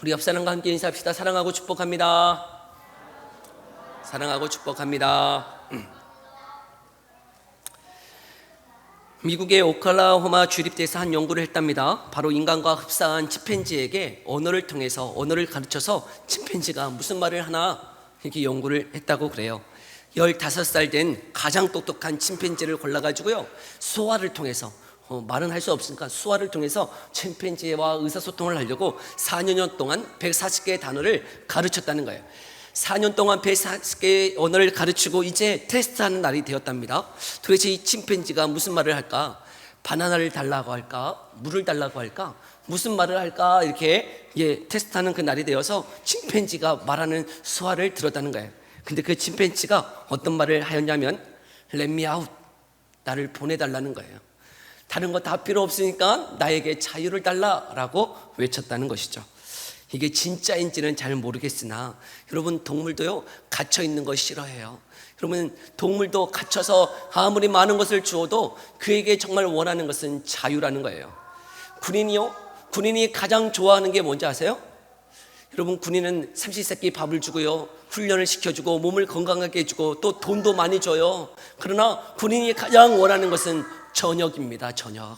우리 옆 사람과 함께 인사합시다. 사랑하고 축복합니다. 사랑하고 축복합니다. 미국의 오클라호마 주립대에서 한 연구를 했답니다. 바로 인간과 흡사한 침팬지에게 언어를 통해서 언어를 가르쳐서 침팬지가 무슨 말을 하나 이렇게 연구를 했다고 그래요. 15살 된 가장 똑똑한 침팬지를 골라가지고요, 수화를 통해서 말은 할 수 없으니까 수화를 통해서 침팬지와 의사소통을 하려고 4년 동안 140개의 단어를 가르쳤다는 거예요. 4년 동안 140개의 언어를 가르치고 이제 테스트하는 날이 되었답니다. 도대체 이 침팬지가 무슨 말을 할까? 바나나를 달라고 할까? 물을 달라고 할까? 무슨 말을 할까? 이렇게 테스트하는 그 날이 되어서 침팬지가 말하는 수화를 들었다는 거예요. 근데 그 침팬지가 어떤 말을 하였냐면 Let me out, 나를 보내달라는 거예요. 다른 거 다 필요 없으니까 나에게 자유를 달라라고 외쳤다는 것이죠. 이게 진짜인지는 잘 모르겠으나 여러분, 동물도요 갇혀 있는 거 싫어해요. 여러분, 동물도 갇혀서 아무리 많은 것을 주어도 그에게 정말 원하는 것은 자유라는 거예요. 군인이 가장 좋아하는 게 뭔지 아세요? 여러분, 군인은 삼시세끼 밥을 주고요, 훈련을 시켜주고 몸을 건강하게 해주고 또 돈도 많이 줘요. 그러나 군인이 가장 원하는 것은 저녁입니다. 저녁.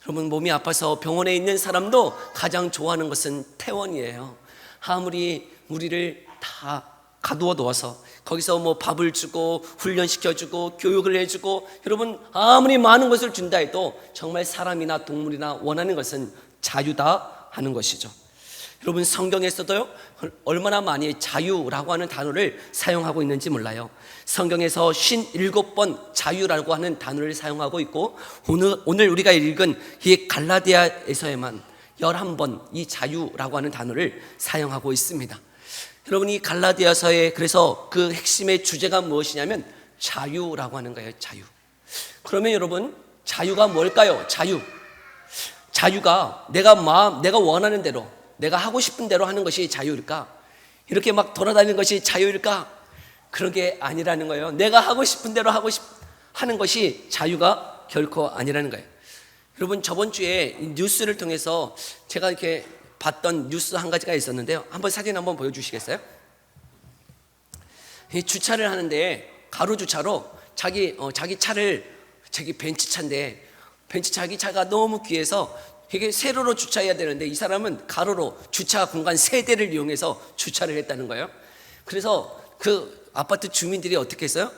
여러분, 몸이 아파서 병원에 있는 사람도 가장 좋아하는 것은 퇴원이에요. 아무리 우리를 다 가두어 놓아서 거기서 뭐 밥을 주고 훈련시켜주고 교육을 해주고 여러분 아무리 많은 것을 준다 해도 정말 사람이나 동물이나 원하는 것은 자유다 하는 것이죠. 여러분, 성경에서도요 얼마나 많이 자유라고 하는 단어를 사용하고 있는지 몰라요. 성경에서 57번 자유라고 하는 단어를 사용하고 있고, 오늘 우리가 읽은 이 갈라디아에서에만 11번 이 자유라고 하는 단어를 사용하고 있습니다. 여러분, 이 갈라디아서의 그래서 그 핵심의 주제가 무엇이냐면 자유라고 하는 거예요. 자유. 그러면 여러분, 자유가 뭘까요? 자유가 내가 원하는 대로, 내가 하고 싶은 대로 하는 것이 자유일까? 이렇게 막 돌아다니는 것이 자유일까? 그런 게 아니라는 거예요. 내가 하고 싶은 대로 하는 것이 자유가 결코 아니라는 거예요. 여러분, 저번 주에 뉴스를 통해서 제가 이렇게 봤던 뉴스 한 가지가 있었는데요. 한번 사진 한번 보여주시겠어요? 주차를 하는데 가로 주차로 자기 차를, 자기 벤츠차인데 자기 차가 너무 귀해서 이게 세로로 주차해야 되는데 이 사람은 가로로 주차 공간 3대를 이용해서 주차를 했다는 거예요. 그래서 그 아파트 주민들이 어떻게 했어요?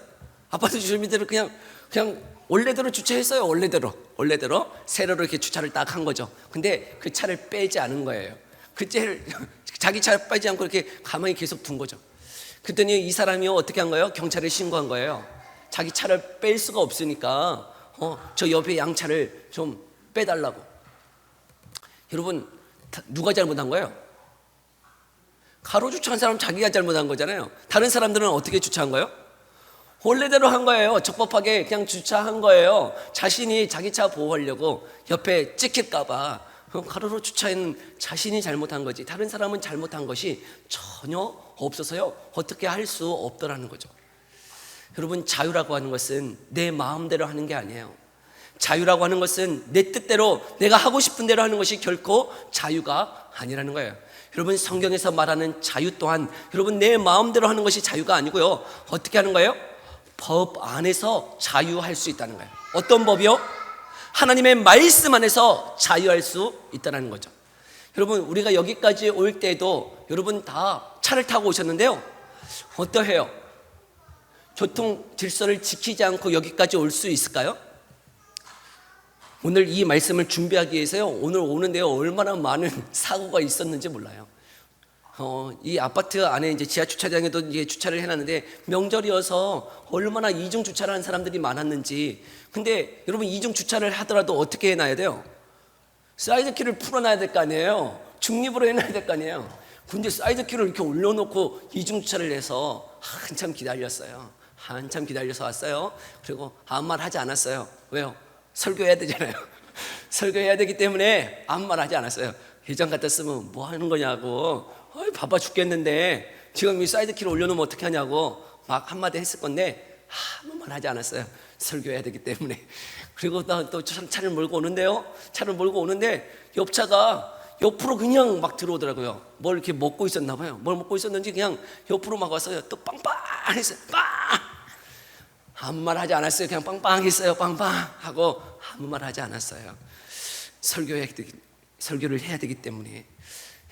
아파트 주민들은 그냥 원래대로 주차했어요. 원래대로 세로로 이렇게 주차를 딱 한 거죠. 근데 그 차를 빼지 않은 거예요. 자기 차를 빼지 않고 이렇게 가만히 계속 둔 거죠. 그랬더니 이 사람이 어떻게 한 거예요? 경찰에 신고한 거예요. 자기 차를 뺄 수가 없으니까 저 옆에 양차를 좀 빼달라고. 여러분, 누가 잘못한 거예요? 가로 주차한 사람 자기가 잘못한 거잖아요. 다른 사람들은 어떻게 주차한 거예요? 원래대로 한 거예요. 적법하게 그냥 주차한 거예요. 자신이 자기 차 보호하려고 옆에 찍힐까봐 가로로 주차한 자신이 잘못한 거지, 다른 사람은 잘못한 것이 전혀 없어서요 어떻게 할 수 없더라는 거죠. 여러분, 자유라고 하는 것은 내 마음대로 하는 게 아니에요. 자유라고 하는 것은 내 뜻대로, 내가 하고 싶은 대로 하는 것이 결코 자유가 아니라는 거예요. 여러분, 성경에서 말하는 자유 또한 여러분 내 마음대로 하는 것이 자유가 아니고요, 어떻게 하는 거예요? 법 안에서 자유할 수 있다는 거예요. 어떤 법이요? 하나님의 말씀 안에서 자유할 수 있다는 거죠. 여러분, 우리가 여기까지 올 때도 여러분 다 차를 타고 오셨는데요, 어떠해요? 교통 질서를 지키지 않고 여기까지 올 수 있을까요? 오늘 이 말씀을 준비하기 위해서요, 오늘 오는데요 얼마나 많은 사고가 있었는지 몰라요. 이 아파트 안에 이제 지하 주차장에도 이제 주차를 해놨는데 명절이어서 얼마나 이중 주차를 한 사람들이 많았는지. 근데 여러분, 이중 주차를 하더라도 어떻게 해놔야 돼요? 사이드 키를 풀어놔야 될 거 아니에요. 중립으로 해놔야 될 거 아니에요. 근데 사이드 키를 이렇게 올려놓고 이중 주차를 해서 한참 기다렸어요. 한참 기다려서 왔어요. 그리고 아무 말 하지 않았어요. 왜요? 설교해야 되잖아요. 설교해야 되기 때문에 아무 말 하지 않았어요. 예전 같았으면 뭐 하는 거냐고, 바빠 죽겠는데 지금 이 사이드키를 올려놓으면 어떻게 하냐고 막 한마디 했을 건데 아무 말 하지 않았어요. 설교해야 되기 때문에. 그리고 또 차를 몰고 오는데요, 차를 몰고 오는데 옆차가 옆으로 그냥 막 들어오더라고요. 뭘 이렇게 먹고 있었나 봐요. 뭘 먹고 있었는지 그냥 옆으로 막 왔어요. 또 빵빵했어요. 빵! 아무 말 하지 않았어요. 그냥 빵빵했어요. 빵빵 하고 아무 말 하지 않았어요. 설교를 해야 되기 때문에.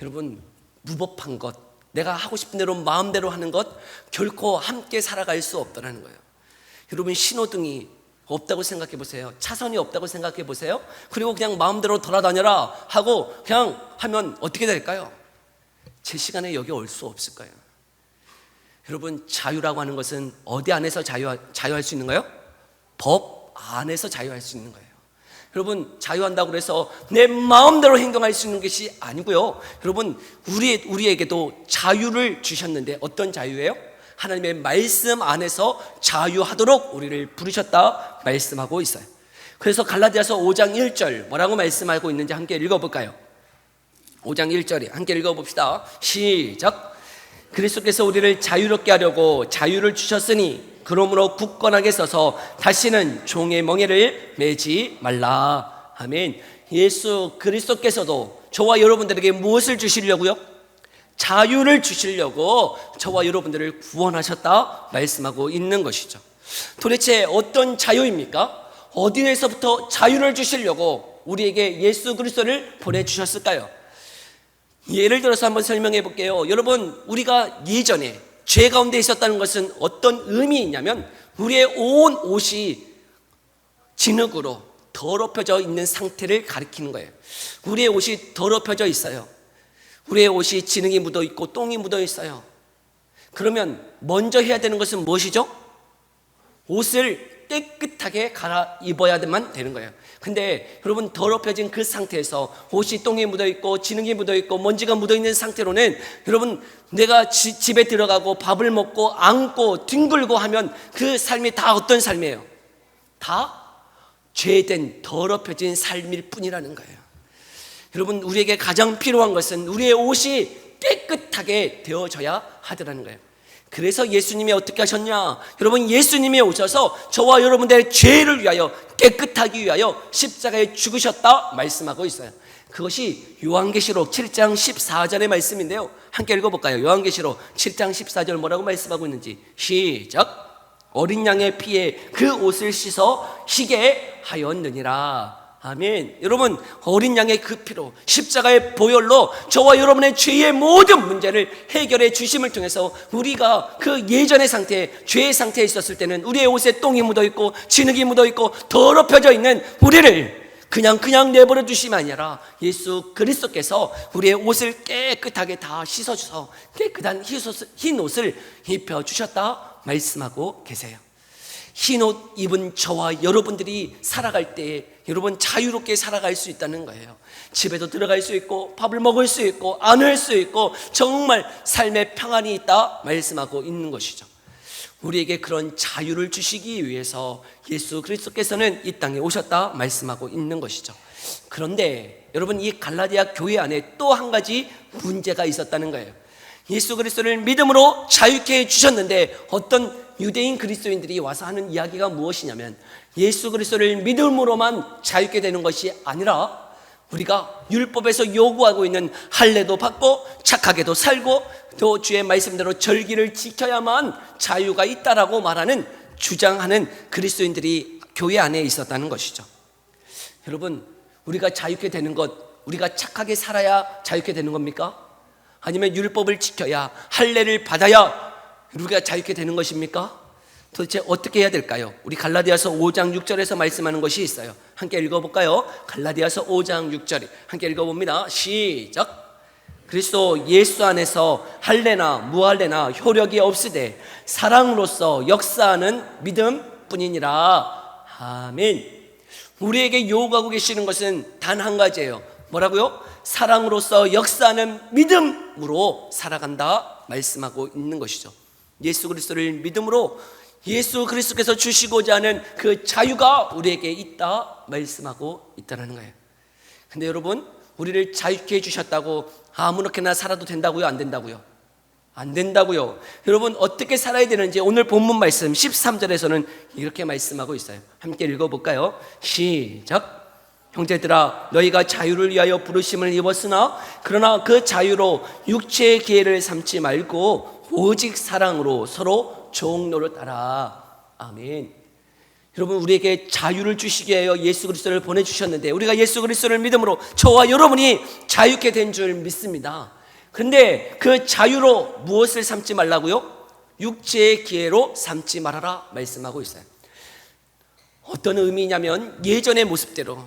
여러분, 무법한 것, 내가 하고 싶은 대로 마음대로 하는 것, 결코 함께 살아갈 수 없다는 거예요. 여러분, 신호등이 없다고 생각해 보세요. 차선이 없다고 생각해 보세요. 그리고 그냥 마음대로 돌아다녀라 하고 그냥 하면 어떻게 될까요? 제 시간에 여기 올 수 없을 거예요. 여러분, 자유라고 하는 것은 어디 안에서 자유할 수 있는 거예요? 법 안에서 자유할 수 있는 거예요. 여러분, 자유한다고 해서 내 마음대로 행동할 수 있는 것이 아니고요. 여러분, 우리에게도 자유를 주셨는데 어떤 자유예요? 하나님의 말씀 안에서 자유하도록 우리를 부르셨다 말씀하고 있어요. 그래서 갈라디아서 5장 1절 뭐라고 말씀하고 있는지 함께 읽어볼까요? 5장 1절에 함께 읽어봅시다. 시작. 그리스도께서 우리를 자유롭게 하려고 자유를 주셨으니 그러므로 굳건하게 서서 다시는 종의 멍에를 매지 말라. 아멘. 예수 그리스도께서도 저와 여러분들에게 무엇을 주시려고요? 자유를 주시려고 저와 여러분들을 구원하셨다 말씀하고 있는 것이죠. 도대체 어떤 자유입니까? 어디에서부터 자유를 주시려고 우리에게 예수 그리스도를 보내주셨을까요? 예를 들어서 한번 설명해 볼게요. 여러분, 우리가 예전에 죄 가운데 있었다는 것은 어떤 의미이냐면 우리의 온 옷이 진흙으로 더럽혀져 있는 상태를 가리키는 거예요. 우리의 옷이 더럽혀져 있어요. 우리의 옷이 진흙이 묻어 있고 똥이 묻어 있어요. 그러면 먼저 해야 되는 것은 무엇이죠? 옷을 깨끗하게 갈아입어야만 되는 거예요. 근데 여러분, 더럽혀진 그 상태에서 옷이 똥이 묻어 있고 진흙이 묻어 있고 먼지가 묻어 있는 상태로는 여러분, 내가 집에 들어가고 밥을 먹고 앉고 뒹굴고 하면 그 삶이 다 어떤 삶이에요? 다 죄된 더럽혀진 삶일 뿐이라는 거예요. 여러분, 우리에게 가장 필요한 것은 우리의 옷이 깨끗하게 되어져야 하더라는 거예요. 그래서 예수님이 어떻게 하셨냐? 여러분, 예수님이 오셔서 저와 여러분들의 죄를 위하여 깨끗하기 위하여 십자가에 죽으셨다 말씀하고 있어요. 그것이 요한계시록 7장 14절의 말씀인데요. 함께 읽어볼까요? 요한계시록 7장 14절 뭐라고 말씀하고 있는지 시작. 어린 양의 피에 그 옷을 씻어 희게 하였느니라. 아멘. 여러분, 어린 양의 그 피로 십자가의 보혈로 저와 여러분의 죄의 모든 문제를 해결해 주심을 통해서 우리가 그 예전의 상태, 죄의 상태에 있었을 때는 우리의 옷에 똥이 묻어 있고 진흙이 묻어 있고 더럽혀져 있는 우리를 그냥 내버려 두심이 아니라 예수 그리스도께서 우리의 옷을 깨끗하게 다 씻어주셔서 깨끗한 흰 옷을 입혀주셨다 말씀하고 계세요. 흰 옷 입은 저와 여러분들이 살아갈 때 여러분, 자유롭게 살아갈 수 있다는 거예요. 집에도 들어갈 수 있고 밥을 먹을 수 있고 안을 수 있고 정말 삶의 평안이 있다 말씀하고 있는 것이죠. 우리에게 그런 자유를 주시기 위해서 예수 그리스도께서는 이 땅에 오셨다 말씀하고 있는 것이죠. 그런데 여러분, 이 갈라디아 교회 안에 또 한 가지 문제가 있었다는 거예요. 예수 그리스도를 믿음으로 자유케 해주셨는데 어떤 유대인 그리스도인들이 와서 하는 이야기가 무엇이냐면 예수 그리스도를 믿음으로만 자유케 되는 것이 아니라 우리가 율법에서 요구하고 있는 할례도 받고 착하게도 살고 또 주의 말씀대로 절기를 지켜야만 자유가 있다라고 말하는 주장하는 그리스도인들이 교회 안에 있었다는 것이죠. 여러분, 우리가 자유케 되는 것, 우리가 착하게 살아야 자유케 되는 겁니까? 아니면 율법을 지켜야 할례를 받아야 우리가 자유케 되는 것입니까? 도대체 어떻게 해야 될까요? 우리 갈라디아서 5장 6절에서 말씀하는 것이 있어요. 함께 읽어볼까요? 갈라디아서 5장 6절 함께 읽어봅니다. 시작. 그리스도 예수 안에서 할례나 무할례나 효력이 없으되 사랑으로서 역사하는 믿음뿐이니라. 아멘. 우리에게 요구하고 계시는 것은 단 한 가지예요. 뭐라고요? 사랑으로서 역사하는 믿음으로 살아간다 말씀하고 있는 것이죠. 예수 그리스도를 믿음으로 예수 그리스도께서 주시고자 하는 그 자유가 우리에게 있다 말씀하고 있다는 거예요. 근데 여러분, 우리를 자유케 해주셨다고 아무렇게나 살아도 된다고요? 안 된다고요? 안 된다고요. 여러분, 어떻게 살아야 되는지 오늘 본문 말씀 13절에서는 이렇게 말씀하고 있어요. 함께 읽어볼까요? 시작. 형제들아 너희가 자유를 위하여 부르심을 입었으나 그러나 그 자유로 육체의 기회를 삼지 말고 오직 사랑으로 서로 종노릇하라. 아멘. 여러분, 우리에게 자유를 주시기 위하여 예수 그리스도를 보내주셨는데 우리가 예수 그리스도를 믿음으로 저와 여러분이 자유케 된 줄 믿습니다. 그런데 그 자유로 무엇을 삼지 말라고요? 육체의 기회로 삼지 말아라 말씀하고 있어요. 어떤 의미냐면 예전의 모습대로,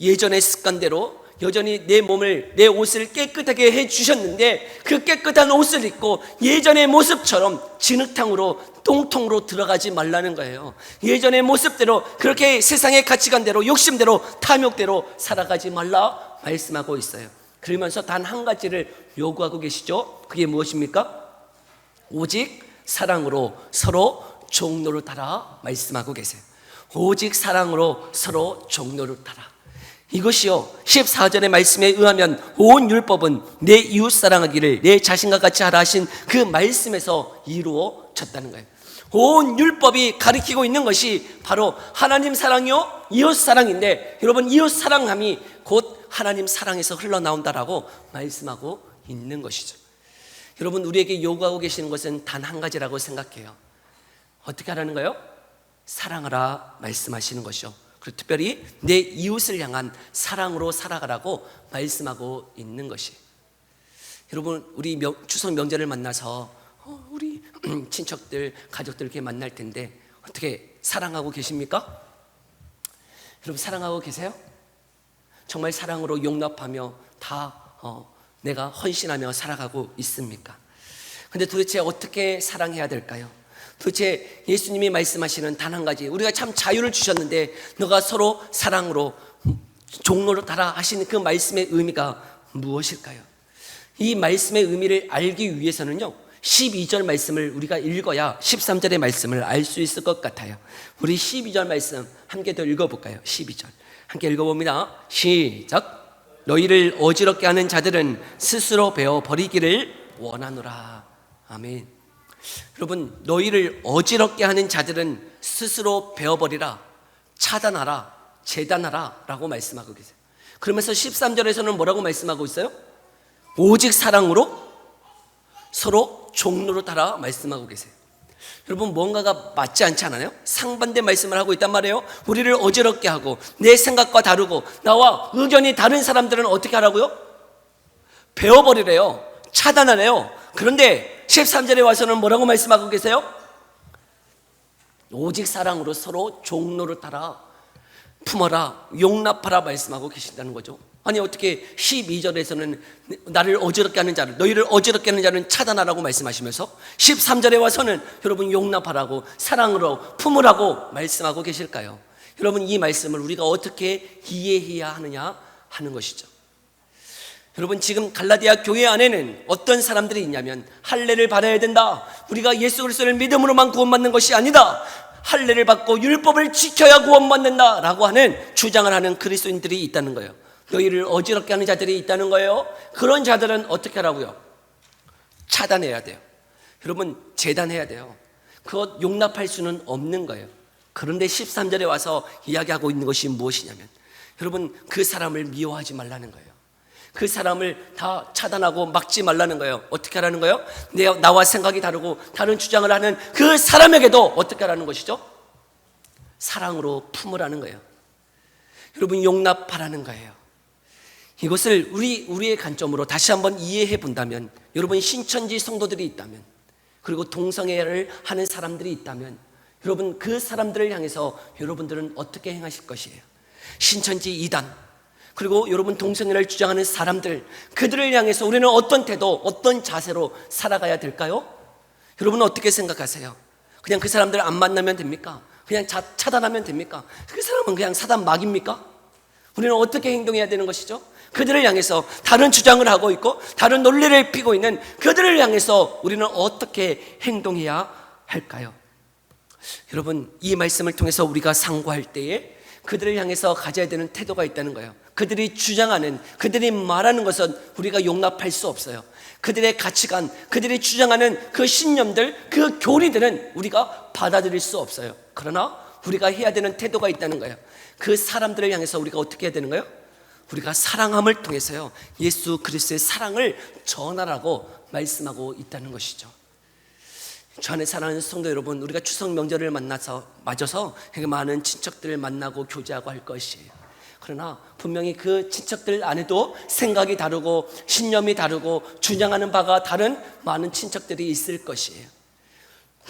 예전의 습관대로 여전히 내 몸을, 내 옷을 깨끗하게 해주셨는데 그 깨끗한 옷을 입고 예전의 모습처럼 진흙탕으로 똥통으로 들어가지 말라는 거예요. 예전의 모습대로 그렇게 세상의 가치관대로 욕심대로 탐욕대로 살아가지 말라 말씀하고 있어요. 그러면서 단 한 가지를 요구하고 계시죠. 그게 무엇입니까? 오직 사랑으로 서로 종노릇하라 말씀하고 계세요. 오직 사랑으로 서로 종노릇하라. 이것이요 14절의 말씀에 의하면 온 율법은 내 이웃 사랑하기를 내 자신과 같이 하라 하신 그 말씀에서 이루어졌다는 거예요. 온 율법이 가리키고 있는 것이 바로 하나님 사랑이요 이웃 사랑인데, 여러분 이웃 사랑함이 곧 하나님 사랑에서 흘러나온다라고 말씀하고 있는 것이죠. 여러분, 우리에게 요구하고 계시는 것은 단 한 가지라고 생각해요. 어떻게 하라는 거예요? 사랑하라 말씀하시는 것이요. 그리고 특별히 내 이웃을 향한 사랑으로 살아가라고 말씀하고 있는 것이. 여러분, 우리 추석 명절을 만나서 우리 친척들, 가족들 이렇게 만날 텐데 어떻게 사랑하고 계십니까? 여러분, 사랑하고 계세요? 정말 사랑으로 용납하며 다 내가 헌신하며 살아가고 있습니까? 근데 도대체 어떻게 사랑해야 될까요? 도대체 예수님이 말씀하시는 단 한 가지, 우리가 참 자유를 주셨는데 너가 서로 사랑으로 종노릇하라 하시는 그 말씀의 의미가 무엇일까요? 이 말씀의 의미를 알기 위해서는요 12절 말씀을 우리가 읽어야 13절의 말씀을 알 수 있을 것 같아요. 우리 12절 말씀 함께 더 읽어볼까요? 12절 함께 읽어봅니다. 시작. 너희를 어지럽게 하는 자들은 스스로 베어 버리기를 원하노라. 아멘. 여러분, 너희를 어지럽게 하는 자들은 스스로 베어버리라, 차단하라, 재단하라 라고 말씀하고 계세요. 그러면서 13절에서는 뭐라고 말씀하고 있어요? 오직 사랑으로 서로 종노릇하라 말씀하고 계세요. 여러분, 뭔가가 맞지 않지 않아요? 상반된 말씀을 하고 있단 말이에요. 우리를 어지럽게 하고 내 생각과 다르고 나와 의견이 다른 사람들은 어떻게 하라고요? 베어버리래요, 차단하래요. 그런데 13절에 와서는 뭐라고 말씀하고 계세요? 오직 사랑으로 서로 종노릇하라, 품어라, 용납하라 말씀하고 계신다는 거죠. 아니, 어떻게 12절에서는 나를 어지럽게 하는 자를, 너희를 어지럽게 하는 자는 차단하라고 말씀하시면서 13절에 와서는 여러분 용납하라고, 사랑으로 품으라고 말씀하고 계실까요? 여러분, 이 말씀을 우리가 어떻게 이해해야 하느냐 하는 것이죠. 여러분, 지금 갈라디아 교회 안에는 어떤 사람들이 있냐면 할례를 받아야 된다, 우리가 예수 그리스도를 믿음으로만 구원받는 것이 아니다, 할례를 받고 율법을 지켜야 구원받는다 라고 하는 주장을 하는 그리스도인들이 있다는 거예요. 너희를 어지럽게 하는 자들이 있다는 거예요. 그런 자들은 어떻게 하라고요? 차단해야 돼요. 여러분, 재단해야 돼요. 그것 용납할 수는 없는 거예요. 그런데 13절에 와서 이야기하고 있는 것이 무엇이냐면 여러분, 그 사람을 미워하지 말라는 거예요. 그 사람을 다 차단하고 막지 말라는 거예요. 어떻게 하라는 거예요? 나와 생각이 다르고 다른 주장을 하는 그 사람에게도 어떻게 하라는 것이죠? 사랑으로 품으라는 거예요. 여러분, 용납하라는 거예요. 이것을 우리의 관점으로 다시 한번 이해해 본다면, 여러분 신천지 성도들이 있다면, 그리고 동성애를 하는 사람들이 있다면, 여러분 그 사람들을 향해서 여러분들은 어떻게 행하실 것이에요? 신천지 이단, 그리고 여러분 동성애를 주장하는 사람들, 그들을 향해서 우리는 어떤 태도, 어떤 자세로 살아가야 될까요? 여러분은 어떻게 생각하세요? 그냥 그 사람들 안 만나면 됩니까? 그냥 차단하면 됩니까? 그 사람은 그냥 사단 막입니까? 우리는 어떻게 행동해야 되는 것이죠? 그들을 향해서 다른 주장을 하고 있고 다른 논리를 피고 있는 그들을 향해서 우리는 어떻게 행동해야 할까요? 여러분, 이 말씀을 통해서 우리가 상고할 때에 그들을 향해서 가져야 되는 태도가 있다는 거예요. 그들이 주장하는, 그들이 말하는 것은 우리가 용납할 수 없어요. 그들의 가치관, 그들이 주장하는 그 신념들, 그 교리들은 우리가 받아들일 수 없어요. 그러나 우리가 해야 되는 태도가 있다는 거예요. 그 사람들을 향해서 우리가 어떻게 해야 되는 거예요? 우리가 사랑함을 통해서요, 예수 그리스도의 사랑을 전하라고 말씀하고 있다는 것이죠. 주 안에 사랑하는 성도 여러분, 우리가 추석 명절을 맞아서 많은 친척들을 만나고 교제하고 할 것이에요. 그러나 분명히 그 친척들 안에도 생각이 다르고 신념이 다르고 주장하는 바가 다른 많은 친척들이 있을 것이에요.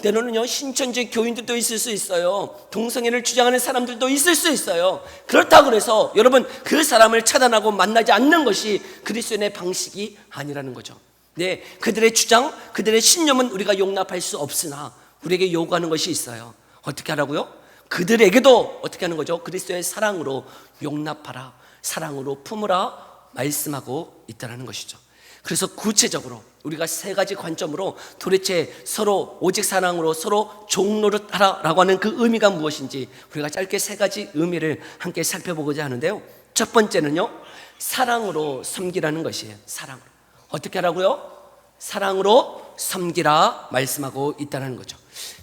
때로는요, 신천지 교인들도 있을 수 있어요. 동성애를 주장하는 사람들도 있을 수 있어요. 그렇다고 해서 여러분, 그 사람을 차단하고 만나지 않는 것이 그리스도인의 방식이 아니라는 거죠. 네, 그들의 주장, 그들의 신념은 우리가 용납할 수 없으나 우리에게 요구하는 것이 있어요. 어떻게 하라고요? 그들에게도 어떻게 하는 거죠? 그리스도의 사랑으로 용납하라, 사랑으로 품으라 말씀하고 있다는 것이죠. 그래서 구체적으로 우리가 세 가지 관점으로 도대체 서로 오직 사랑으로 서로 종노릇하라라고 하는 그 의미가 무엇인지 우리가 짧게 세 가지 의미를 함께 살펴보고자 하는데요. 첫 번째는요, 사랑으로 섬기라는 것이에요. 사랑으로. 어떻게 하라고요? 사랑으로 섬기라 말씀하고 있다는 거죠.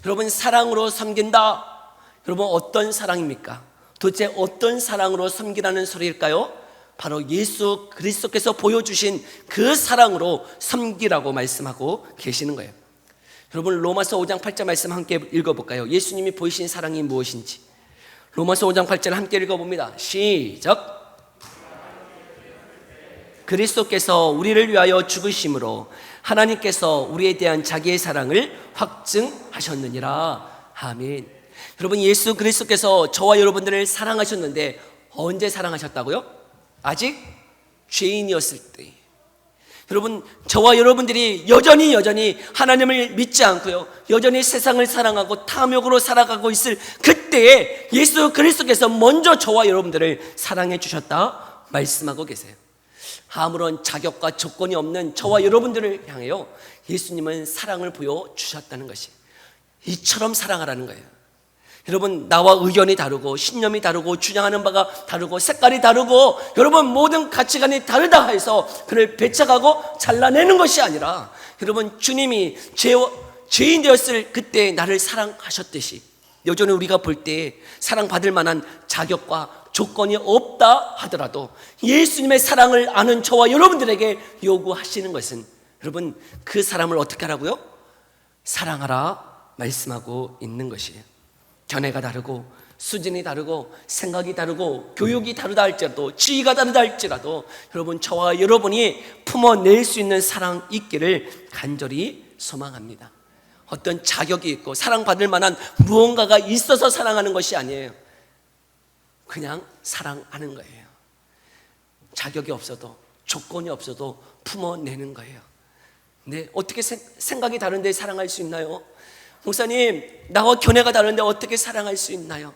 여러분, 사랑으로 섬긴다. 여러분, 어떤 사랑입니까? 도대체 어떤 사랑으로 섬기라는 소리일까요? 바로 예수 그리스도께서 보여주신 그 사랑으로 섬기라고 말씀하고 계시는 거예요. 여러분, 로마서 5장 8절 말씀 함께 읽어볼까요? 예수님이 보이신 사랑이 무엇인지. 로마서 5장 8절 함께 읽어봅니다. 시작. 그리스도께서 우리를 위하여 죽으심으로 하나님께서 우리에 대한 자기의 사랑을 확증하셨느니라. 아멘. 여러분, 예수 그리스도께서 저와 여러분들을 사랑하셨는데 언제 사랑하셨다고요? 아직 죄인이었을 때. 여러분, 저와 여러분들이 여전히 하나님을 믿지 않고요, 여전히 세상을 사랑하고 탐욕으로 살아가고 있을 그때에 예수 그리스도께서 먼저 저와 여러분들을 사랑해 주셨다 말씀하고 계세요. 아무런 자격과 조건이 없는 저와 여러분들을 향해요, 예수님은 사랑을 보여주셨다는 것이, 이처럼 사랑하라는 거예요. 여러분, 나와 의견이 다르고 신념이 다르고 주장하는 바가 다르고 색깔이 다르고 여러분 모든 가치관이 다르다 해서 그를 배척하고 잘라내는 것이 아니라, 여러분, 주님이 죄인 되었을 그때 나를 사랑하셨듯이 여전히 우리가 볼 때 사랑받을 만한 자격과 조건이 없다 하더라도 예수님의 사랑을 아는 저와 여러분들에게 요구하시는 것은, 여러분, 그 사람을 어떻게 하라고요? 사랑하라 말씀하고 있는 것이에요. 견해가 다르고 수준이 다르고 생각이 다르고 교육이 다르다 할지라도 지위가 다르다 할지라도 여러분, 저와 여러분이 품어낼 수 있는 사랑 있기를 간절히 소망합니다. 어떤 자격이 있고 사랑받을 만한 무언가가 있어서 사랑하는 것이 아니에요. 그냥 사랑하는 거예요. 자격이 없어도 조건이 없어도 품어내는 거예요. 근데 어떻게 생각이 다른데 사랑할 수 있나요? 목사님, 나와 견해가 다른데 어떻게 사랑할 수 있나요?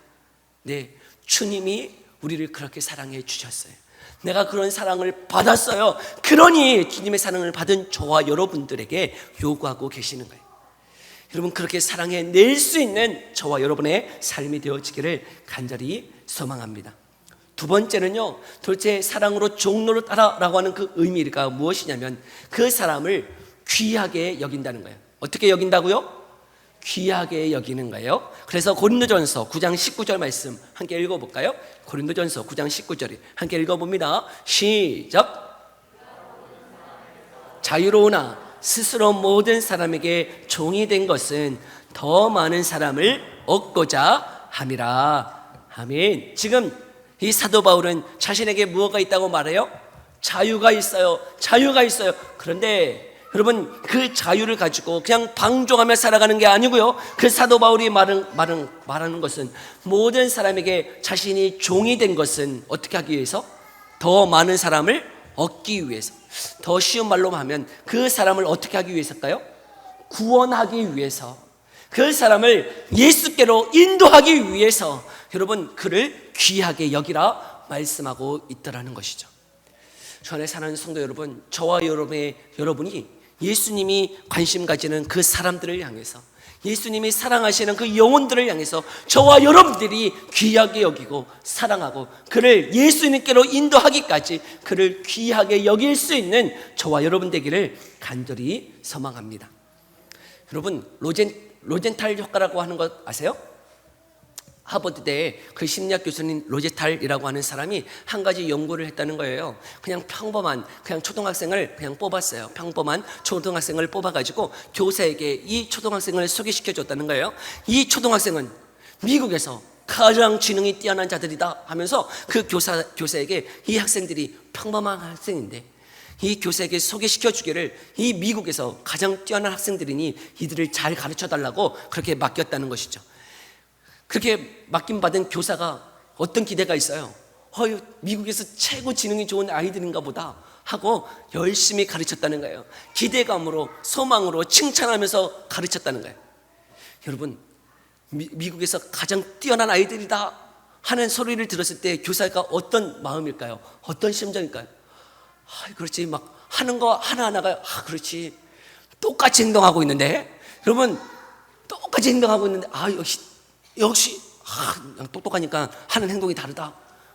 네, 주님이 우리를 그렇게 사랑해 주셨어요. 내가 그런 사랑을 받았어요. 그러니 주님의 사랑을 받은 저와 여러분들에게 요구하고 계시는 거예요. 여러분, 그렇게 사랑해 낼 수 있는 저와 여러분의 삶이 되어지기를 간절히 소망합니다. 두 번째는요, 도대체 사랑으로 종노릇하라라고 하는 그 의미가 무엇이냐면 그 사람을 귀하게 여긴다는 거예요. 어떻게 여긴다고요? 귀하게 여기는 거예요. 그래서 고린도전서 9장 19절 말씀 함께 읽어볼까요? 고린도전서 9장 19절 함께 읽어봅니다. 시작. 자유로우나 스스로 모든 사람에게 종이 된 것은 더 많은 사람을 얻고자 함이라. 아멘. 지금 이 사도 바울은 자신에게 무엇가 있다고 말해요? 자유가 있어요. 자유가 있어요. 그런데 여러분, 그 자유를 가지고 그냥 방종하며 살아가는 게 아니고요, 그 사도 바울이 말하는 것은 모든 사람에게 자신이 종이 된 것은 어떻게 하기 위해서? 더 많은 사람을 얻기 위해서. 더 쉬운 말로 하면 그 사람을 어떻게 하기 위해서일까요? 구원하기 위해서. 그 사람을 예수께로 인도하기 위해서 여러분, 그를 귀하게 여기라 말씀하고 있더라는 것이죠. 주 안에 사는 성도 여러분, 저와 여러분이 예수님이 관심 가지는 그 사람들을 향해서, 예수님이 사랑하시는 그 영혼들을 향해서 저와 여러분들이 귀하게 여기고 사랑하고 그를 예수님께로 인도하기까지 그를 귀하게 여길 수 있는 저와 여러분 되기를 간절히 소망합니다. 여러분, 로젠탈 효과라고 하는 것 아세요? 하버드대 그 심리학 교수님 로제탈이라고 하는 사람이 한 가지 연구를 했다는 거예요. 그냥 평범한 그냥 초등학생을 그냥 뽑았어요. 평범한 초등학생을 뽑아가지고 교사에게 이 초등학생을 소개시켜 줬다는 거예요. 이 초등학생은 미국에서 가장 지능이 뛰어난 자들이다 하면서 그 교사에게 이 학생들이 평범한 학생인데 이 교사에게 소개시켜 주기를 이 미국에서 가장 뛰어난 학생들이니 이들을 잘 가르쳐 달라고 그렇게 맡겼다는 것이죠. 그렇게 맡김받은 교사가 어떤 기대가 있어요? 미국에서 최고 지능이 좋은 아이들인가 보다 하고 열심히 가르쳤다는 거예요. 기대감으로 소망으로 칭찬하면서 가르쳤다는 거예요. 여러분, 미국에서 가장 뛰어난 아이들이다 하는 소리를 들었을 때 교사가 어떤 마음일까요? 어떤 심정일까요? 그렇지, 막 하는 거 하나하나가 그렇지, 똑같이 행동하고 있는데, 여러분 똑같이 행동하고 있는데 역시 그냥 똑똑하니까 하는 행동이 다르다,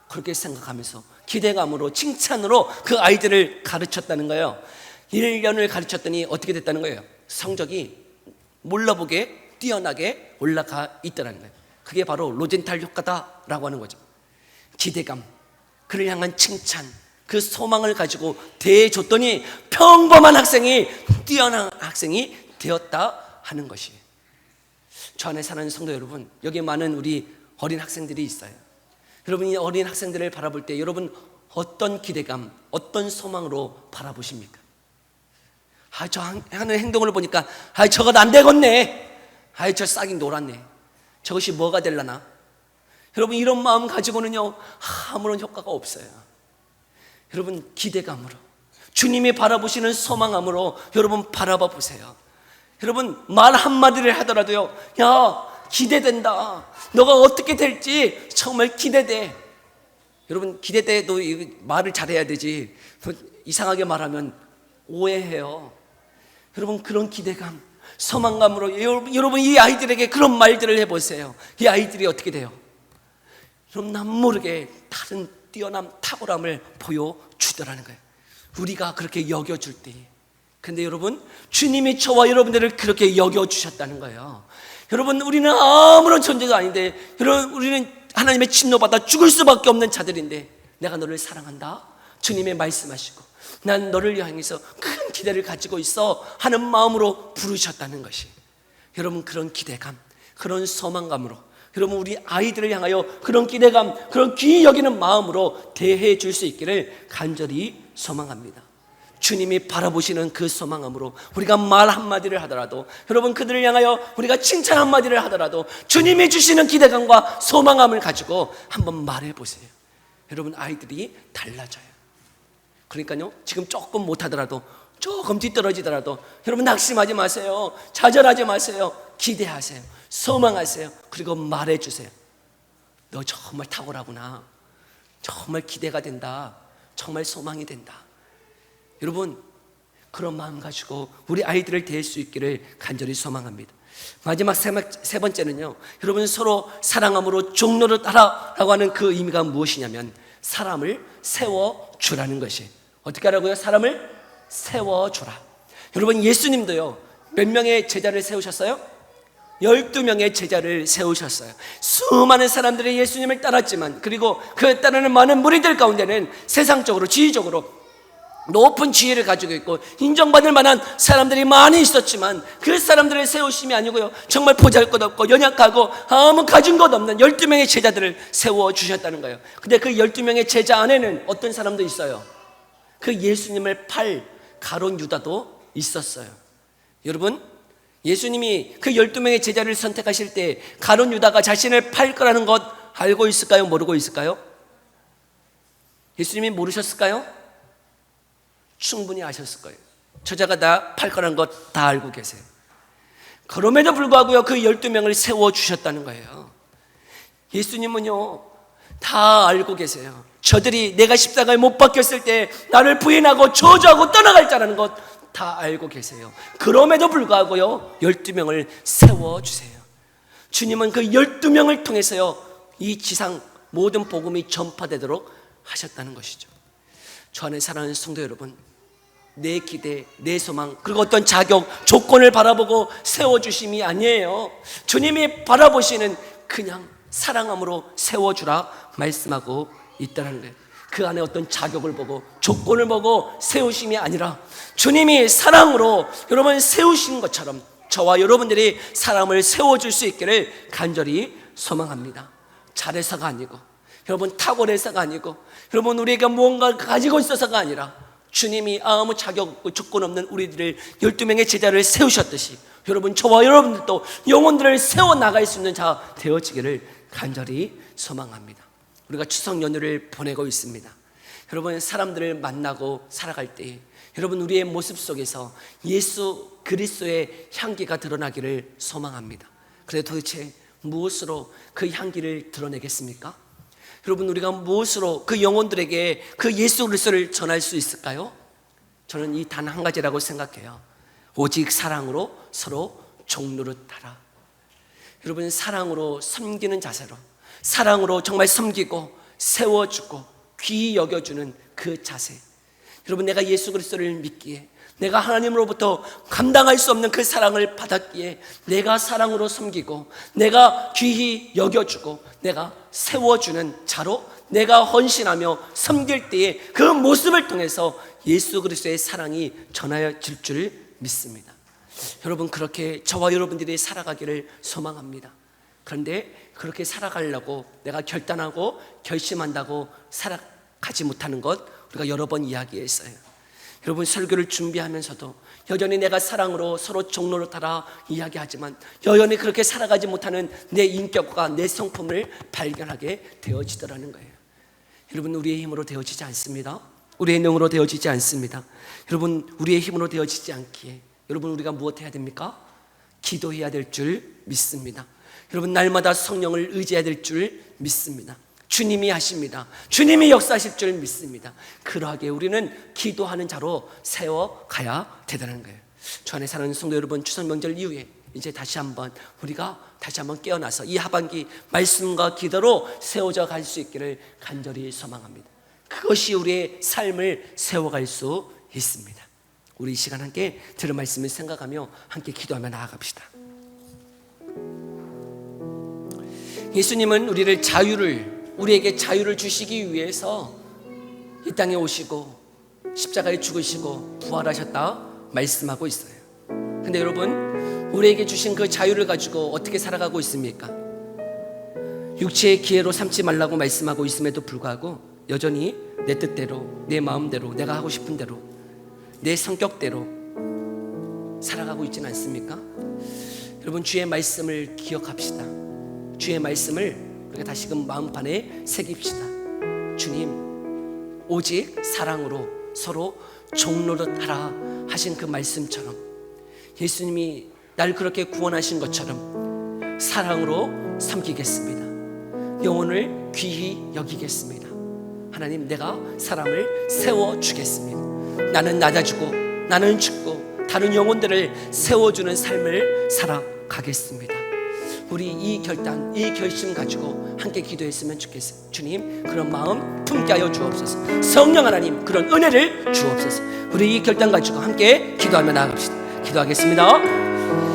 그렇게 생각하면서 기대감으로 칭찬으로 그 아이들을 가르쳤다는 거예요. 1년을 가르쳤더니 어떻게 됐다는 거예요? 성적이 몰라보게 뛰어나게 올라가 있다는 거예요. 그게 바로 로젠탈 효과다라고 하는 거죠. 기대감, 그를 향한 칭찬, 그 소망을 가지고 대해줬더니 평범한 학생이 뛰어난 학생이 되었다 하는 것이에요. 저 안에 사는 성도 여러분, 여기에 많은 우리 어린 학생들이 있어요. 여러분, 이 어린 학생들을 바라볼 때 여러분 어떤 기대감, 어떤 소망으로 바라보십니까? 저 하는 행동을 보니까 저것 안 되겠네, 저 싹이 놀았네, 저것이 뭐가 될라나. 여러분, 이런 마음 가지고는요 아무런 효과가 없어요. 여러분, 기대감으로, 주님이 바라보시는 소망함으로 여러분 바라봐 보세요. 여러분, 말 한마디를 하더라도요, 기대된다, 너가 어떻게 될지 정말 기대돼. 여러분, 기대돼도 말을 잘해야 되지, 이상하게 말하면 오해해요. 여러분, 그런 기대감, 소망감으로 여러분 이 아이들에게 그런 말들을 해보세요. 이 아이들이 어떻게 돼요? 여러분, 남 모르게 다른 뛰어남, 탁월함을 보여주더라는 거예요. 우리가 그렇게 여겨줄 때. 근데 여러분, 주님이 저와 여러분들을 그렇게 여겨주셨다는 거예요. 여러분, 우리는 아무런 존재가 아닌데, 여러분, 우리는 하나님의 진노받아 죽을 수밖에 없는 자들인데, 내가 너를 사랑한다, 주님의 말씀하시고 난 너를 향해서 큰 기대를 가지고 있어 하는 마음으로 부르셨다는 것이, 여러분, 그런 기대감, 그런 소망감으로 여러분 우리 아이들을 향하여 그런 기대감, 그런 귀히 여기는 마음으로 대해 줄 수 있기를 간절히 소망합니다. 주님이 바라보시는 그 소망함으로 우리가 말 한마디를 하더라도, 여러분 그들을 향하여 우리가 칭찬 한마디를 하더라도 주님이 주시는 기대감과 소망함을 가지고 한번 말해보세요. 여러분, 아이들이 달라져요. 그러니까요, 지금 조금 못하더라도, 조금 뒤떨어지더라도 여러분 낙심하지 마세요. 좌절하지 마세요. 기대하세요. 소망하세요. 그리고 말해주세요. 너 정말 탁월하구나, 정말 기대가 된다, 정말 소망이 된다. 여러분, 그런 마음 가지고 우리 아이들을 대할 수 있기를 간절히 소망합니다. 마지막 세 번째는요, 여러분 서로 사랑함으로 종노릇하라라고 하는 그 의미가 무엇이냐면 사람을 세워주라는 것이. 어떻게 하라고요? 사람을 세워주라. 여러분, 예수님도요 몇 명의 제자를 세우셨어요? 12명의 제자를 세우셨어요. 수많은 사람들이 예수님을 따랐지만, 그리고 그에 따르는 많은 무리들 가운데는 세상적으로, 지위적으로 높은 지위를 가지고 있고 인정받을 만한 사람들이 많이 있었지만, 그 사람들을 세우심이 아니고요, 정말 보잘것없고 연약하고 아무 가진 것 없는 12명의 제자들을 세워주셨다는 거예요. 근데 그 12명의 제자 안에는 어떤 사람도 있어요. 그 예수님을 팔 가룟 유다도 있었어요. 여러분, 예수님이 그 12명의 제자를 선택하실 때 가룟 유다가 자신을 팔 거라는 것 알고 있을까요? 모르고 있을까요? 예수님이 모르셨을까요? 충분히 아셨을 거예요. 저자가 다 팔 거라는 것 다 알고 계세요. 그럼에도 불구하고요, 그 12명을 세워주셨다는 거예요. 예수님은요 다 알고 계세요. 저들이 내가 십자가에 못 박혔을 때 나를 부인하고 저주하고 떠나갈 자라는 것 다 알고 계세요. 그럼에도 불구하고요 12명을 세워주세요. 주님은 그 12명을 통해서요 이 지상 모든 복음이 전파되도록 하셨다는 것이죠. 저 안에 사랑하는 성도 여러분, 내 기대, 내 소망, 그리고 어떤 자격, 조건을 바라보고 세워주심이 아니에요. 주님이 바라보시는 그냥 사랑함으로 세워주라 말씀하고 있다는 거예요. 그 안에 어떤 자격을 보고 조건을 보고 세우심이 아니라 주님이 사랑으로 여러분 세우신 것처럼 저와 여러분들이 사람을 세워줄 수 있기를 간절히 소망합니다. 잘해서가 아니고 여러분 탁월해서가 아니고 여러분 우리가 무언가를 가지고 있어서가 아니라 주님이 아무 자격 없고 조건 없는 우리들을 12명의 제자를 세우셨듯이 여러분 저와 여러분들도 영혼들을 세워나갈 수 있는 자 되어지기를 간절히 소망합니다. 우리가 추석 연휴를 보내고 있습니다. 여러분 사람들을 만나고 살아갈 때 여러분 우리의 모습 속에서 예수 그리스도의 향기가 드러나기를 소망합니다. 그래 도대체 무엇으로 그 향기를 드러내겠습니까? 여러분 우리가 무엇으로 그 영혼들에게 그 예수 그리스도를 전할 수 있을까요? 저는 이 단 한 가지라고 생각해요. 오직 사랑으로 서로 종노릇하라. 여러분 사랑으로 섬기는 자세로 사랑으로 정말 섬기고 세워주고 귀히 여겨주는 그 자세. 여러분 내가 예수 그리스도를 믿기에 내가 하나님으로부터 감당할 수 없는 그 사랑을 받았기에 내가 사랑으로 섬기고 내가 귀히 여겨주고 내가 세워주는 자로 내가 헌신하며 섬길 때에 그 모습을 통해서 예수 그리스도의 사랑이 전하여질 줄 믿습니다. 여러분 그렇게 저와 여러분들이 살아가기를 소망합니다. 그런데 그렇게 살아가려고 내가 결단하고 결심한다고 살아가지 못하는 것 우리가 여러 번 이야기했어요. 여러분 설교를 준비하면서도 여전히 내가 사랑으로 서로 종노릇하라 이야기하지만 여전히 그렇게 살아가지 못하는 내 인격과 내 성품을 발견하게 되어지더라는 거예요. 여러분 우리의 힘으로 되어지지 않습니다. 우리의 능으로 되어지지 않습니다. 여러분 우리의 힘으로 되어지지 않기에 여러분 우리가 무엇 해야 됩니까? 기도해야 될 줄 믿습니다. 여러분 날마다 성령을 의지해야 될 줄 믿습니다. 주님이 하십니다. 주님이 역사하실 줄 믿습니다. 그러하게 우리는 기도하는 자로 세워가야 되다는 거예요. 주 안에 사는 성도 여러분 추석 명절 이후에 이제 다시 한번 우리가 다시 한번 깨어나서 이 하반기 말씀과 기도로 세워져 갈 수 있기를 간절히 소망합니다. 그것이 우리의 삶을 세워갈 수 있습니다. 우리 이 시간 함께 들은 말씀을 생각하며 함께 기도하며 나아갑시다. 예수님은 우리에게 자유를 주시기 위해서 이 땅에 오시고 십자가에 죽으시고 부활하셨다 말씀하고 있어요. 근데 여러분 우리에게 주신 그 자유를 가지고 어떻게 살아가고 있습니까? 육체의 기회로 삼지 말라고 말씀하고 있음에도 불구하고 여전히 내 뜻대로 내 마음대로 내가 하고 싶은 대로 내 성격대로 살아가고 있지는 않습니까? 여러분 주의 말씀을 기억합시다. 주의 말씀을 우리가 다시금 마음판에 새깁시다. 주님 오직 사랑으로 서로 종노릇하라 하신 그 말씀처럼 예수님이 날 그렇게 구원하신 것처럼 사랑으로 섬기겠습니다. 영혼을 귀히 여기겠습니다. 하나님 내가 사람을 세워주겠습니다. 나는 낮아지고 나는 죽고 다른 영혼들을 세워주는 삶을 살아가겠습니다. 우리 이 결단, 이 결심 가지고 함께 기도했으면 좋겠어요. 주님 그런 마음 품게 하여 주옵소서. 성령 하나님 그런 은혜를 주옵소서. 우리 이 결단 가지고 함께 기도하며 나아갑시다. 기도하겠습니다.